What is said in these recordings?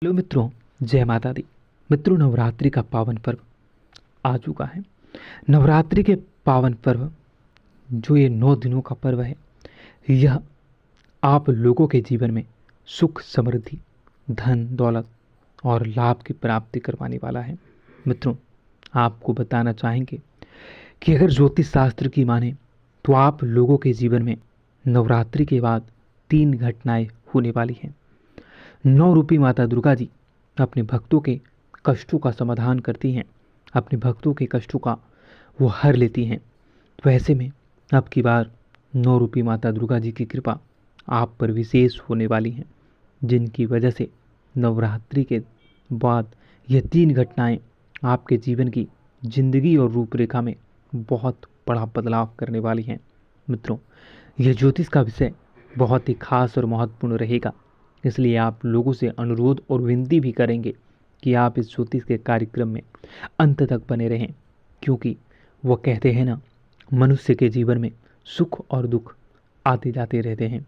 Hello मित्रों, जय माता दी। मित्रों, नवरात्रि का पावन पर्व आ चुका है। नवरात्रि के पावन पर्व जो ये 9 दिनों का पर्व है, यह आप लोगों के जीवन में सुख, समृद्धि, धन, दौलत और लाभ की प्राप्ति करवाने वाला है। मित्रों, आपको बताना चाहेंगे कि अगर ज्योतिष शास्त्र की माने तो आप लोगों के जीवन में नवरात्रि के बाद 3 घटनाएं होने वाली हैं। 9 रूपी माता दुर्गा जी अपने भक्तों के कष्टों का समाधान करती हैं, अपने भक्तों के कष्टों का वो हर लेती हैं। तो ऐसे में अब की बार 9 रूपी माता दुर्गा जी की कृपा आप पर विशेष होने वाली हैं, जिनकी वजह से नवरात्रि के बाद यह 3 घटनाएं आपके जीवन की जिंदगी और रूपरेखा में बहुत बड़ा बदलाव करने वाली हैं। मित्रों, यह ज्योतिष का विषय बहुत ही खास और महत्वपूर्ण रहेगा, इसलिए आप लोगों से अनुरोध और विनती भी करेंगे कि आप इस ज्योतिष के कार्यक्रम में अंत तक बने रहें, क्योंकि वह कहते हैं ना, मनुष्य के जीवन में सुख और दुख आते जाते रहते हैं।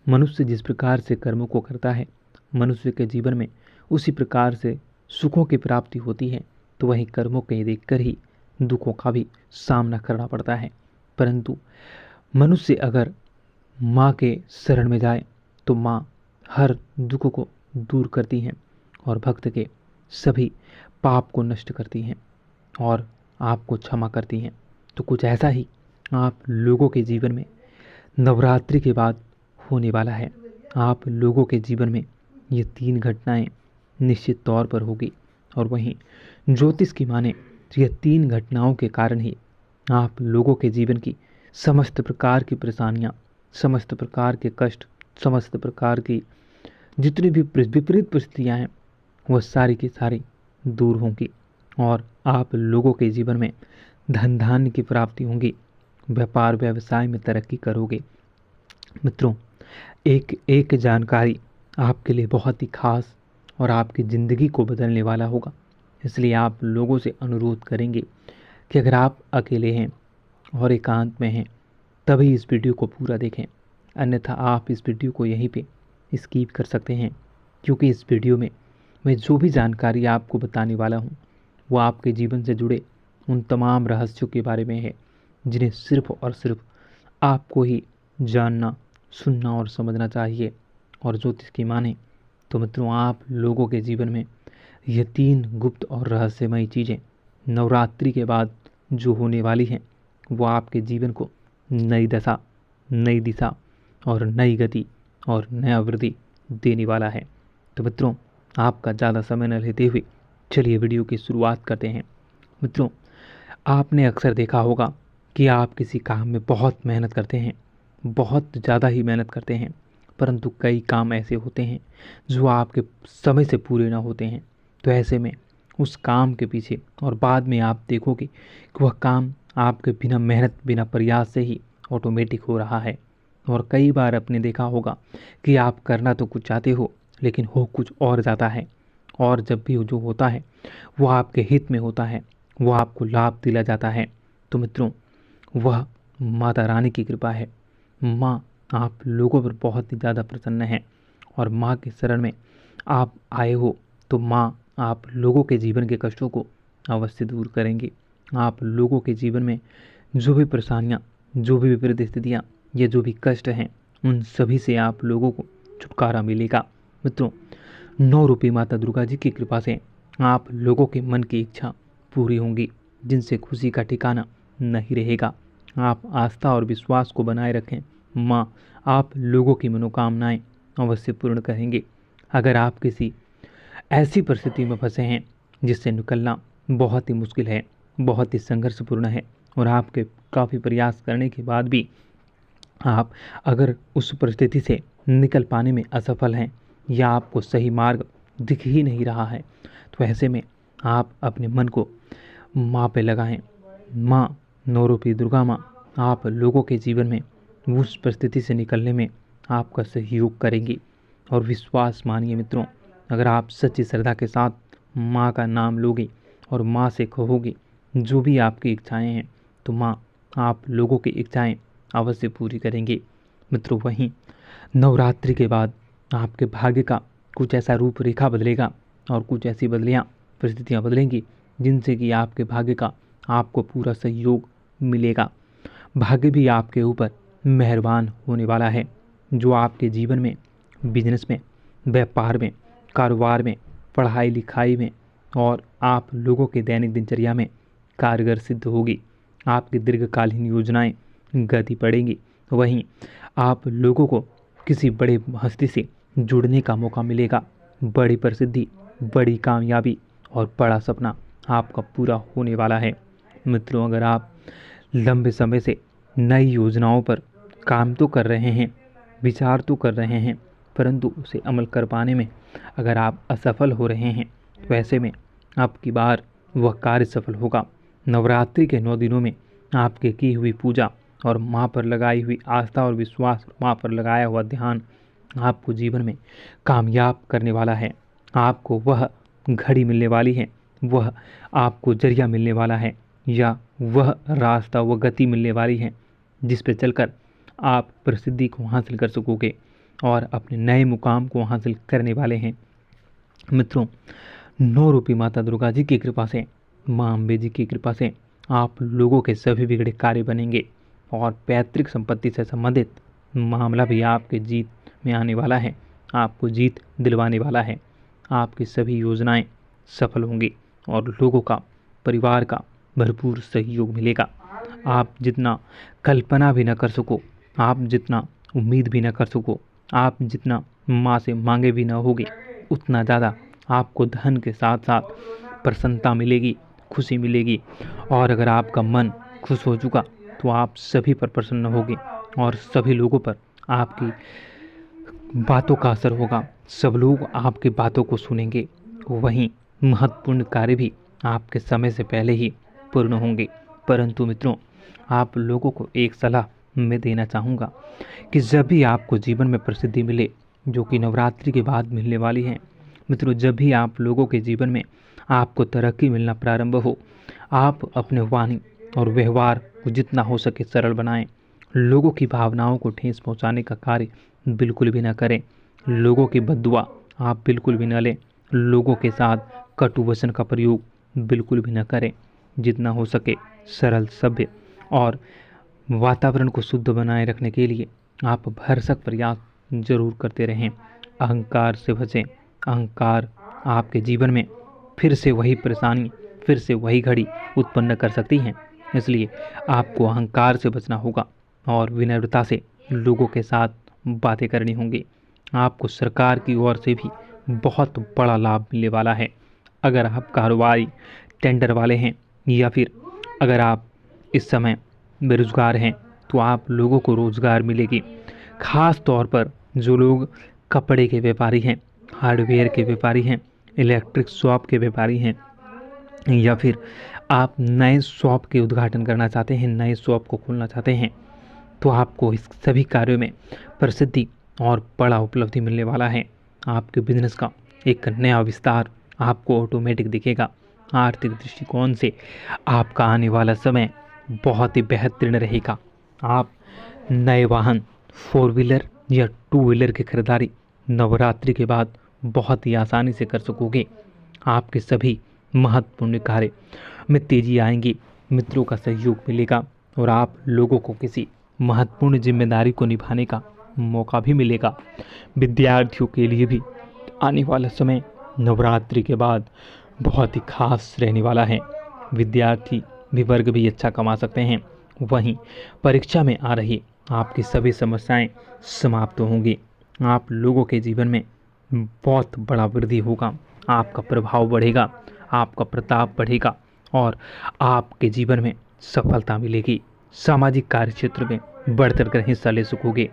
मनुष्य जिस प्रकार से कर्मों को करता है, मनुष्य के जीवन में उसी प्रकार से सुखों की प्राप्ति होती है। तो वहीं कर्मों के देखकर ही दुखों का भी सामना करना पड़ता है। परंतु मनुष्य अगर माँ के शरण में जाए तो माँ हर दुख को दूर करती हैं और भक्त के सभी पाप को नष्ट करती हैं और आपको क्षमा करती हैं। तो कुछ ऐसा ही आप लोगों के जीवन में नवरात्रि के बाद होने वाला है। आप लोगों के जीवन में ये 3 घटनाएं निश्चित तौर पर होगी और वहीं ज्योतिष की माने तो ये 3 घटनाओं के कारण ही आप लोगों के जीवन की समस्त प्रकार की परेशानियां, समस्त प्रकार के कष्ट, समस्त प्रकार की जितनी भी विपरीत परिस्थितियां हैं, वह सारी की सारी दूर होंगी और आप लोगों के जीवन में धन धान्य की प्राप्ति होंगी, व्यापार व्यवसाय में तरक्की करोगे। मित्रों, एक एक जानकारी आपके लिए बहुत ही खास और आपकी ज़िंदगी को बदलने वाला होगा। इसलिए आप लोगों से अनुरोध करेंगे कि अगर आप अकेले हैं और एकांत में हैं तभी इस वीडियो को पूरा देखें, अन्यथा आप इस वीडियो को यहीं पे स्किप कर सकते हैं, क्योंकि इस वीडियो में मैं जो भी जानकारी आपको बताने वाला हूँ वो आपके जीवन से जुड़े उन तमाम रहस्यों के बारे में है, जिन्हें सिर्फ और सिर्फ आपको ही जानना, सुनना और समझना चाहिए। और ज्योतिष की माने तो मित्रों, आप लोगों के जीवन में ये 3 गुप्त और रहस्यमयी चीज़ें नवरात्रि के बाद जो होने वाली हैं, वो आपके जीवन को नई दशा, नई दिशा और नई गति और नया वृद्धि देने वाला है। तो मित्रों, आपका ज़्यादा समय न लेते हुए चलिए वीडियो की शुरुआत करते हैं। मित्रों, आपने अक्सर देखा होगा कि आप किसी काम में बहुत मेहनत करते हैं, बहुत ज़्यादा ही मेहनत करते हैं, परंतु कई काम ऐसे होते हैं जो आपके समय से पूरे ना होते हैं। तो ऐसे में उस काम के पीछे और बाद में आप देखोगे कि वह काम आपके बिना मेहनत, बिना प्रयास से ही ऑटोमेटिक हो रहा है। और कई बार आपने देखा होगा कि आप करना तो कुछ चाहते हो लेकिन हो कुछ और जाता है, और जब भी जो होता है वो आपके हित में होता है, वो आपको लाभ दिला जाता है। तो मित्रों, वह माता रानी की कृपा है। माँ आप लोगों पर बहुत ही ज़्यादा प्रसन्न है और माँ के शरण में आप आए हो तो माँ आप लोगों के जीवन के कष्टों को अवश्य दूर करेंगे। आप लोगों के जीवन में जो भी परेशानियाँ, जो भी विपरीत स्थितियाँ, ये जो भी कष्ट हैं, उन सभी से आप लोगों को छुटकारा मिलेगा। मित्रों, 9 रूपी माता दुर्गा जी की कृपा से आप लोगों के मन की इच्छा पूरी होंगी, जिनसे खुशी का ठिकाना नहीं रहेगा। आप आस्था और विश्वास को बनाए रखें, माँ आप लोगों की मनोकामनाएं अवश्य पूर्ण करेंगे। अगर आप किसी ऐसी परिस्थिति में फंसे हैं जिससे निकलना बहुत ही मुश्किल है, बहुत ही संघर्षपूर्ण है, और आपके काफ़ी प्रयास करने के बाद भी आप अगर उस परिस्थिति से निकल पाने में असफल हैं या आपको सही मार्ग दिख ही नहीं रहा है, तो ऐसे में आप अपने मन को माँ पे लगाएं। माँ 9 रूपी दुर्गा माँ आप लोगों के जीवन में उस परिस्थिति से निकलने में आपका सहयोग करेंगी। और विश्वास मानिए मित्रों, अगर आप सच्ची श्रद्धा के साथ माँ का नाम लोगे और माँ से कहोगे जो भी आपकी इच्छाएं हैं, तो माँ आप लोगों की इच्छाएं अवश्य पूरी करेंगे। मित्रों, वहीं नवरात्रि के बाद आपके भाग्य का कुछ ऐसा रूपरेखा बदलेगा और कुछ ऐसी परिस्थितियाँ बदलेंगी जिनसे कि आपके भाग्य का आपको पूरा सहयोग मिलेगा। भाग्य भी आपके ऊपर मेहरबान होने वाला है, जो आपके जीवन में, बिजनेस में, व्यापार में, कारोबार में, पढ़ाई लिखाई में और आप लोगों के दैनिक दिनचर्या में कारगर सिद्ध होगी। आपकी दीर्घकालीन योजनाएं गति पड़ेंगी। वहीं आप लोगों को किसी बड़े हस्ती से जुड़ने का मौका मिलेगा। बड़ी प्रसिद्धि, बड़ी कामयाबी और बड़ा सपना आपका पूरा होने वाला है। मित्रों, अगर आप लंबे समय से नई योजनाओं पर काम तो कर रहे हैं, विचार तो कर रहे हैं, परंतु उसे अमल कर पाने में अगर आप असफल हो रहे हैं, तो ऐसे में अब की बार वह कार्य सफल होगा। नवरात्रि के 9 दिनों में आपके की हुई पूजा और माँ पर लगाई हुई आस्था और विश्वास, माँ पर लगाया हुआ ध्यान आपको जीवन में कामयाब करने वाला है। आपको वह घड़ी मिलने वाली है, वह आपको जरिया मिलने वाला है, या वह रास्ता, वह गति मिलने वाली है जिस पे चलकर आप प्रसिद्धि को हासिल कर सकोगे और अपने नए मुकाम को हासिल करने वाले हैं। मित्रों, 9 रूपी माता दुर्गा जी की कृपा से, माँ अम्बे जी की कृपा से आप लोगों के सभी बिगड़े कार्य बनेंगे और पैतृक संपत्ति से संबंधित मामला भी आपके जीत में आने वाला है, आपको जीत दिलवाने वाला है। आपकी सभी योजनाएं सफल होंगी और लोगों का, परिवार का भरपूर सहयोग मिलेगा। आप जितना कल्पना भी न कर सको, आप जितना उम्मीद भी न कर सको, आप जितना माँ से मांगे भी न होगे, उतना ज़्यादा आपको धन के साथ साथ प्रसन्नता मिलेगी, खुशी मिलेगी। और अगर आपका मन खुश हो चुका तो आप सभी पर प्रसन्न होगे और सभी लोगों पर आपकी बातों का असर होगा। सब लोग आपकी बातों को सुनेंगे। वहीं महत्वपूर्ण कार्य भी आपके समय से पहले ही पूर्ण होंगे। परंतु मित्रों, आप लोगों को एक सलाह मैं देना चाहूँगा कि जब भी आपको जीवन में प्रसिद्धि मिले, जो कि नवरात्रि के बाद मिलने वाली है, मित्रों, जब भी आप लोगों के जीवन में आपको तरक्की मिलना प्रारंभ हो, आप अपने वाणी और व्यवहार को जितना हो सके सरल बनाएं। लोगों की भावनाओं को ठेस पहुंचाने का कार्य बिल्कुल भी न करें। लोगों की बद्दुआ आप बिल्कुल भी न लें। लोगों के साथ कटु वचन का प्रयोग बिल्कुल भी न करें। जितना हो सके सरल, सभ्य और वातावरण को शुद्ध बनाए रखने के लिए आप भरसक प्रयास जरूर करते रहें। अहंकार से बचें। अहंकार आपके जीवन में फिर से वही परेशानी, फिर से वही घड़ी उत्पन्न कर सकती हैं। इसलिए आपको अहंकार से बचना होगा और विनम्रता से लोगों के साथ बातें करनी होंगी। आपको सरकार की ओर से भी बहुत बड़ा लाभ मिलने वाला है। अगर आप कारोबारी, टेंडर वाले हैं या फिर अगर आप इस समय बेरोजगार हैं, तो आप लोगों को रोजगार मिलेगी। खास तौर पर जो लोग कपड़े के व्यापारी हैं, हार्डवेयर के व्यापारी हैं, इलेक्ट्रिक शॉप के व्यापारी हैं, या फिर आप नए शॉप के उद्घाटन करना चाहते हैं, नए शॉप को खोलना चाहते हैं, तो आपको इस सभी कार्यों में प्रसिद्धि और बड़ा उपलब्धि मिलने वाला है। आपके बिजनेस का एक नया विस्तार आपको ऑटोमेटिक दिखेगा। आर्थिक दृष्टिकोण से आपका आने वाला समय बहुत ही बेहतरीन रहेगा। आप नए वाहन, 4 व्हीलर या 2 व्हीलर की खरीदारी नवरात्रि के बाद बहुत ही आसानी से कर सकोगे। आपके सभी महत्वपूर्ण कार्य में तेजी आएंगी। मित्रों का सहयोग मिलेगा और आप लोगों को किसी महत्वपूर्ण जिम्मेदारी को निभाने का मौका भी मिलेगा। विद्यार्थियों के लिए भी आने वाला समय नवरात्रि के बाद बहुत ही खास रहने वाला है। विद्यार्थी भी वर्ग भी अच्छा कमा सकते हैं। वहीं परीक्षा में आ रही आपकी सभी समस्याएं समाप्त होंगी। आप लोगों के जीवन में बहुत बड़ा वृद्धि होगा। आपका प्रभाव बढ़ेगा, आपका प्रताप बढ़ेगा और आपके जीवन में सफलता मिलेगी। सामाजिक कार्य क्षेत्र में बढ़ चढ़कर हिस्सा ले सकोगे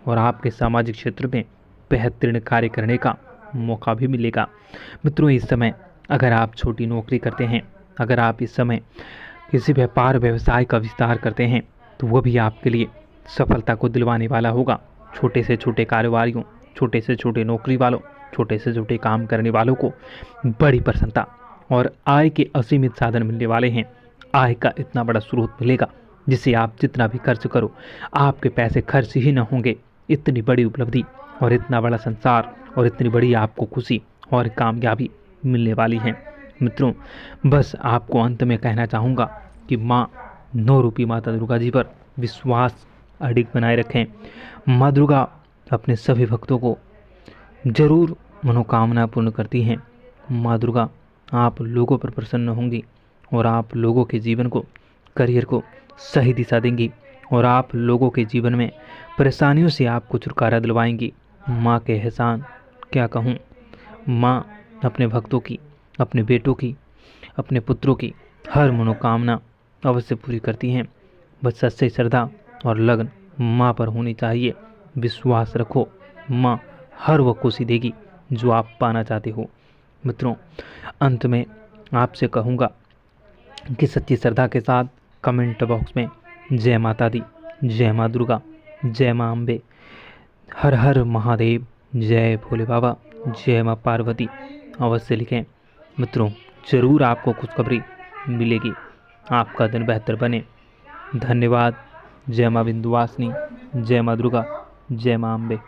और आपके सामाजिक क्षेत्र में बेहतरीन कार्य करने का मौका भी मिलेगा। मित्रों, इस समय अगर आप छोटी नौकरी करते हैं, अगर आप इस समय किसी व्यापार व्यवसाय का विस्तार करते हैं, तो वह भी आपके लिए सफलता को दिलवाने वाला होगा। छोटे से छोटे कारोबारियों, छोटे से छोटे नौकरी वालों, छोटे से छोटे काम करने वालों को बड़ी प्रसन्नता और आय के असीमित साधन मिलने वाले हैं। आय का इतना बड़ा स्रोत मिलेगा जिसे आप जितना भी खर्च करो, आपके पैसे खर्च ही न होंगे। इतनी बड़ी उपलब्धि और इतना बड़ा संसार और इतनी बड़ी आपको खुशी और कामयाबी मिलने वाली है। मित्रों, बस आपको अंत में कहना चाहूँगा कि माँ 9 रूपी माता दुर्गा जी पर विश्वास अडिग बनाए रखें। माँ दुर्गा अपने सभी भक्तों को जरूर मनोकामना पूर्ण करती हैं। माँ दुर्गा आप लोगों पर प्रसन्न होंगी और आप लोगों के जीवन को, करियर को सही दिशा देंगी और आप लोगों के जीवन में परेशानियों से आपको छुटकारा दिलवाएंगी। माँ के एहसान क्या कहूँ। माँ अपने भक्तों की, अपने बेटों की, अपने पुत्रों की हर मनोकामना अवश्य पूरी करती हैं। बस सच्ची श्रद्धा और लगन माँ पर होनी चाहिए। विश्वास रखो, माँ हर वो खुशी देगी जो आप पाना चाहते हो। मित्रों, अंत में आपसे कहूँगा कि सच्ची श्रद्धा के साथ कमेंट बॉक्स में जय माता दी, जय माँ दुर्गा, जय माँ अम्बे, हर हर महादेव, जय भोले बाबा, जय माँ पार्वती अवश्य लिखें। मित्रों, ज़रूर आपको खुशखबरी मिलेगी। आपका दिन बेहतर बने। धन्यवाद। जय माँ विंध्यवासिनी, जय माँ दुर्गा, जय माँ अम्बे।